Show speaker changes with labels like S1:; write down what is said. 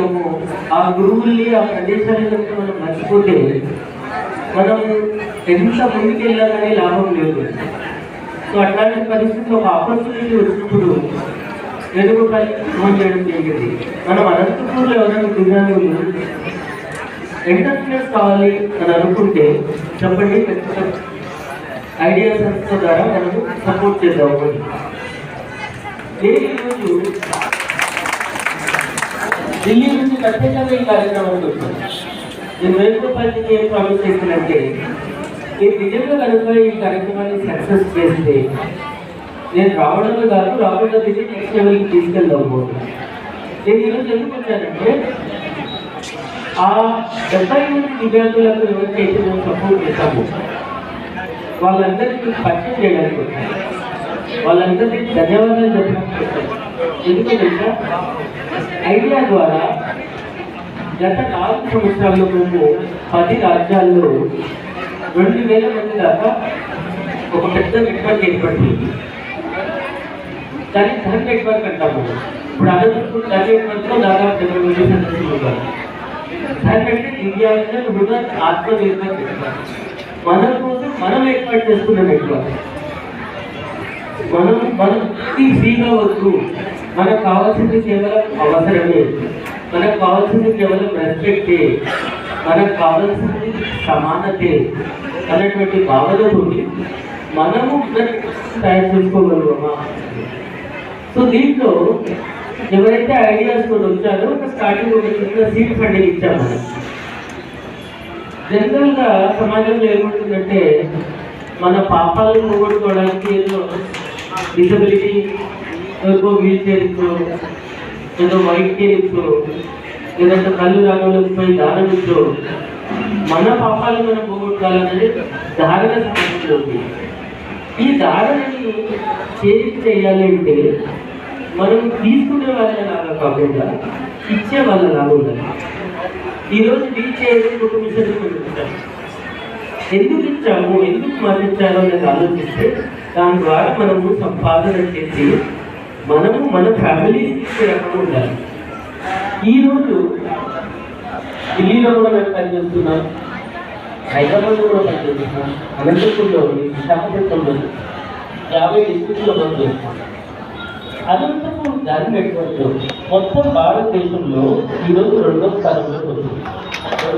S1: చేయడము, ఆ గురువుల్ని ఆ ప్రదేశాలను మనం మర్చిపోతే మనం ఎంత ముందుకు వెళ్ళాలనే లాభం లేదు. సో అట్లాంటి పరిస్థితుల్లో ఒక ఆపర్చునిటీ వచ్చినప్పుడు వెలుగుపల్లి ఫోన్ చేయడం జరిగింది. మనం అనంతపూర్లో ఎవరైనా దివ్యాంగులు ఎంటర్ప్రెనర్స్ కావాలి అని అనుకుంటే చెప్పండి, ఐడియా సంస్థ ద్వారా మనము సపోర్ట్ చేద్దాము. నేను ఈరోజు ఢిల్లీ నుంచి ప్రత్యేకంగా ఈ కార్యక్రమానికి వచ్చాను. నేను వేణుగోపాల్కి ఏం ప్రామిస్ చేశానంటే, నేను నిజంగా కనుక ఈ కార్యక్రమాన్ని సక్సెస్ చేస్తే నేను రావడమే కాదు, రాబోయే దిగి నెక్స్ట్ లెవెల్కి తీసుకెళ్దాము. నేను ఈరోజు ఎందుకు వచ్చానంటే, ఆ 70 మంది దివ్యాంగులకు ఎవరికైతే మేము సపోర్ట్ చేస్తాము వాళ్ళందరికీ పరిచయం చేయడానికి వచ్చాను. వాళ్ళందరికీ ధన్యవాదాలు చెప్పడానికి వచ్చాను. ఎందుకంటే ఐడియా ద్వారా గత 4 సంవత్సరాల్లో మేము 10 రాజ్యాల్లో 2000 మంది దాకా ఒక పెద్ద నెట్వర్క్ ఏర్పడుతుంది. దాన్ని ధన్ నెట్వర్క్ అంటాము. ఇప్పుడు అనంతపూర్ ధన్ నెట్వర్క్లో దాదాపు 70 మంది సదస్సులు ఉన్నారు. ధన్ అంటే దివ్యాంగుల హృదయ ఆత్మనిర్భర్ నెట్వర్క్. మన కోసం మనం ఏర్పాటు చేసుకున్న నెట్వర్క్. మనకి ఫ్రీగా వద్దు, మనకు కావాల్సింది కేవలం అవసరమే, మనకు కావాల్సింది కేవలం రెస్పెక్టే, మనకు కావాల్సింది సమానతే అన్నటువంటి భావనతో మనము తయారు చేసుకోగలమా. సో దీంట్లో ఎవరైతే ఐడియాస్ కూడా వచ్చారో ఒక స్టార్టింగ్ ఒక చిన్న సీడ్ ఫండింగ్ ఇచ్చాము. జనరల్గా సమాజంలో ఏముంటుందంటే, మన పాపాలను పోగొట్టుకోవడానికి ఏదో డిసబిలిటీ, ఏదో వీల్ చైర్ ఇచ్చో, ఏదో వైట్ చైర్ ఇచ్చో, లేదంటే కళ్ళు రాగంలోకి పోయి దానం ఇచ్చో మన పాపాలను మనం పోగొట్టుకోవాలనేది ధారణ సమాజంలో ఉంది. ఈ ధారణని చేయాలి అంటే మనం తీసుకునే వాళ్ళలాగా కాకుండా ఇచ్చే వాళ్ళలాగా ఉండాలి. ఈరోజు రీచ్ అయ్యేది కుటుంబ సభ్యులు ఎందుకు ఇచ్చాము, ఎందుకు మరణించాలో అనేది ఆలోచిస్తే దాని ద్వారా మనము సంపాదన చేసి మనము మన ఫ్యామిలీ ఇచ్చే రకంగా ఉండాలి. ఈరోజు ఢిల్లీలో కూడా మేము పనిచేస్తున్నాం, హైదరాబాద్లో కూడా పనిచేస్తున్నాం, అనంతపూర్లో ఉంది, విశాఖపట్నంలో 50 డిస్ట్రిక్ట్లో పనిచేస్తున్నాం. అనంతపూర్ ధన్ నెట్వర్క్లో మొత్తం భారతదేశంలో ఈరోజు 2వ స్థానంలో వస్తుంది.